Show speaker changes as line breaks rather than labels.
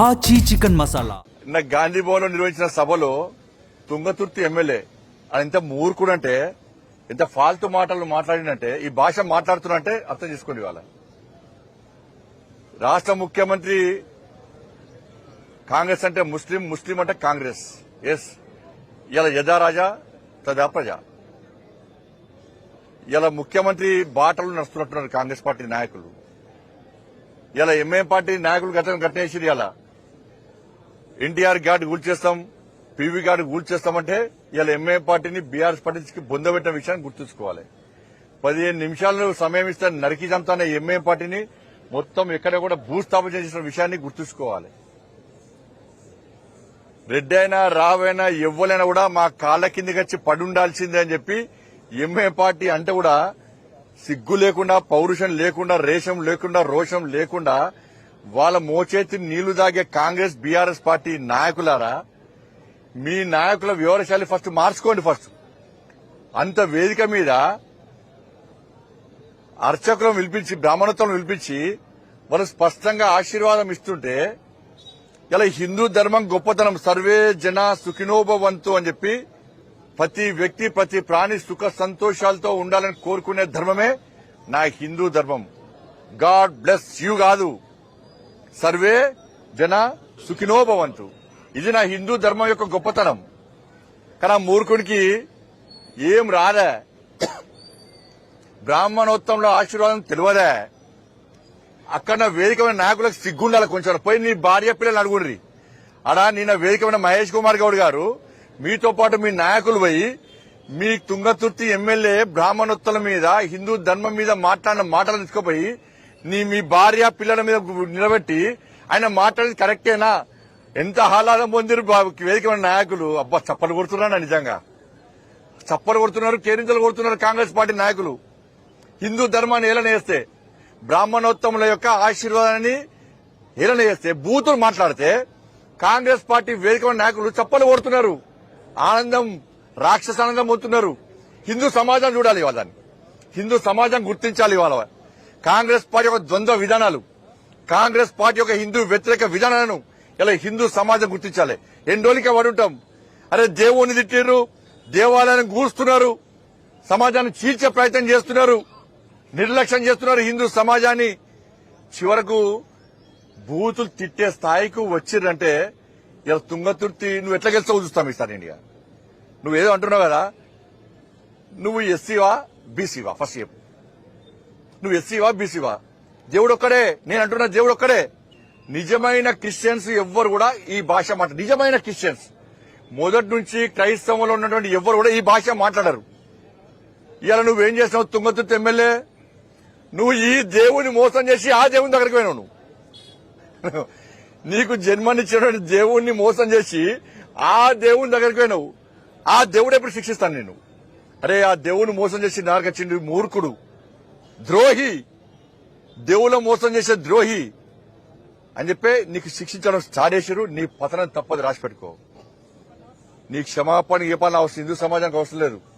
ఆచి చికెన్ మసాలా.
నిన్న గాంధీ భవన్ లో నిర్వహించిన సభలో తుంగతుర్తి ఎమ్మెల్యే ఆయన ఎంత మూర్ఖుడంటే, ఎంత ఫాల్తు మాటలు మాట్లాడినంటే, ఈ భాష మాట్లాడుతున్నంటే అర్థం చేసుకోండి. వాళ్ళ రాష్ట్ర ముఖ్యమంత్రి కాంగ్రెస్ అంటే ముస్లిం, ముస్లిం అంటే కాంగ్రెస్. ఎస్, ఇలా యథా రాజా తదా ప్రజా. ఇలా ముఖ్యమంత్రి బాటలు నడుస్తున్నట్టున్నారు కాంగ్రెస్ పార్టీ నాయకులు. ఇలా ఎంఐఎం పార్టీ నాయకులు గట్టేసిరు. ఇలా ఎన్టీఆర్ గార్డు కూల్చేస్తాం, పీవీ గార్డు కూల్చేస్తామంటే ఇలా ఎంఐఎం పార్టీని బీఆర్ఎస్ పార్టీకి బొందబెట్టిన విషయాన్ని గుర్తుంచుకోవాలి. 15 నిమిషాలు సమయం ఇస్తే నరికి చంపుతానే ఎంఐఎం పార్టీని మొత్తం ఎక్కడ కూడా భూస్థాపన చేసిన విషయాన్ని గుర్తుంచుకోవాలి. రెడ్డి అయినా రావైనా ఎవ్వలైనా కూడా మా కాళ్ల కిందికి వచ్చి పడుండాల్సిందే అని చెప్పి ఎంఐఎం పార్టీ అంటే కూడా సిగ్గు లేకుండా, పౌరుషం లేకుండా, రేషం లేకుండా, రోషం లేకుండా వాళ్ళ మోచేతి నీళ్లు దాగే కాంగ్రెస్ బీఆర్ఎస్ పార్టీ నాయకులారా, మీ నాయకుల వివరశాలి ఫస్ట్ మార్చుకోండి. ఫస్ట్ అంత వేదిక మీద అర్చకులను పిలిపించి, బ్రాహ్మణత్వం పిలిపించి వాళ్ళు స్పష్టంగా ఆశీర్వాదం ఇస్తుంటే, ఇలా హిందూ ధర్మం గొప్పతనం, సర్వే జన సుఖినోభవంతు అని చెప్పి ప్రతి వ్యక్తి, ప్రతి ప్రాణి సుఖ సంతోషాలతో ఉండాలని కోరుకునే ధర్మమే నా హిందూ ధర్మం. గాడ్ బ్లెస్ యూ కాదు, సర్వే జన సుఖినోభవంతు. ఇది నా హిందూ ధర్మం యొక్క గొప్పతనం. కానీ ఆ మూర్ఖుడికి ఏం రాదే, బ్రాహ్మణోత్సవంలో ఆశీర్వాదం తెలియదే. అక్కడ వేదికమైన నాయకులకు సిగ్గుండాలి కొంచెం. పోయి నీ భార్య పిల్లలు అడుగుండ్రి. అడా నిన్న వేదికమైన మహేష్ కుమార్ గౌడ్ గారు మీతో పాటు మీ నాయకులు పోయి మీ తుంగతుర్తి ఎమ్మెల్యే బ్రాహ్మణోత్సవం మీద, హిందూ ధర్మం మీద మాట్లాడిన మాటలు తీసుకుపోయి మీ భార్య పిల్లల మీద నిలబెట్టి ఆయన మాట్లాడేది కరెక్టేనా? ఎంత ఆహ్లాదం పొందిరు వేదికమైన నాయకులు. అబ్బా, చప్పలు కొడుతున్నారా? నిజంగా చప్పలు కొడుతున్నారు, కేరింతలు కొడుతున్నారు కాంగ్రెస్ పార్టీ నాయకులు. హిందూ ధర్మాన్ని ఏలన చేస్తే, బ్రాహ్మణోత్తముల యొక్క ఆశీర్వాదాన్ని ఏలన చేస్తే, బూతులు మాట్లాడితే కాంగ్రెస్ పార్టీ వేదికమైన నాయకులు చప్పలు కొడుతున్నారు. ఆనందం, రాక్షసానందం పొందుతున్నారు. హిందూ సమాజం చూడాలి వాళ్ళని, హిందూ సమాజం గుర్తించాలి. వాళ్ళ కాంగ్రెస్ పార్టీ యొక్క ద్వంద్వ విధానాలు, కాంగ్రెస్ పార్టీ యొక్క హిందూ వ్యతిరేక విధానాలను ఇలా హిందూ సమాజం గుర్తించాలి. ఎన్ని రోజులకే పడుంటాం? అరే, దేవుణ్ణి తిట్టిర్రు, దేవాలయాన్ని గూస్తున్నారు, సమాజాన్ని చీల్చే ప్రయత్నం చేస్తున్నారు, నిర్లక్ష్యం చేస్తున్నారు హిందూ సమాజాన్ని. చివరకు బూతులు తిట్టే స్థాయికి వచ్చిర్రంటే ఇలా తుంగతుర్తి నువ్వు ఎట్లా గెలుస్తావు చూస్తాం ఈసారి. ఇండియా నువ్వేదో అంటున్నావు కదా, నువ్వు ఎస్సీవా బీసీవా? ఫస్ట్ చెప్పు, నువ్వు ఎస్సీవా బీసీవా? దేవుడు ఒక్కడే. నేను అంటున్నా, దేవుడు ఒక్కడే. నిజమైన క్రిస్టియన్స్ ఎవ్వరు కూడా ఈ భాష మాట్లాడరు. నిజమైన క్రిస్టియన్స్ మొదటి నుంచి క్రైస్తవంలో ఉన్నటువంటి ఎవ్వరు కూడా ఈ భాష మాట్లాడరు. ఇలా నువ్వేం చేసినావు తుంగతుర్తి ఎమ్మెల్యే? నువ్వు ఈ దేవుని మోసం చేసి ఆ దేవుని దగ్గరికి పోయినావు. నువ్వు నీకు జన్మనిచ్చినటువంటి దేవుణ్ణి మోసం చేసి ఆ దేవుని దగ్గరికి పోయినావు. ఆ దేవుడు ఎప్పుడు శిక్షిస్తాను నేను? అరే, ఆ దేవుని మోసం చేసి నారకొచ్చిండు మూర్ఖుడు, ద్రోహి, దేవుల మోసం చేసే ద్రోహి అని చెప్పి నీకు శిక్షించడం స్టార్ట్ చేశారు. నీ పతనం తప్పదు, రాసి పెట్టుకో. నీ క్షమాపణ చెప్పాలని అవసరం హిందూ సమాజానికి అవసరం లేదు.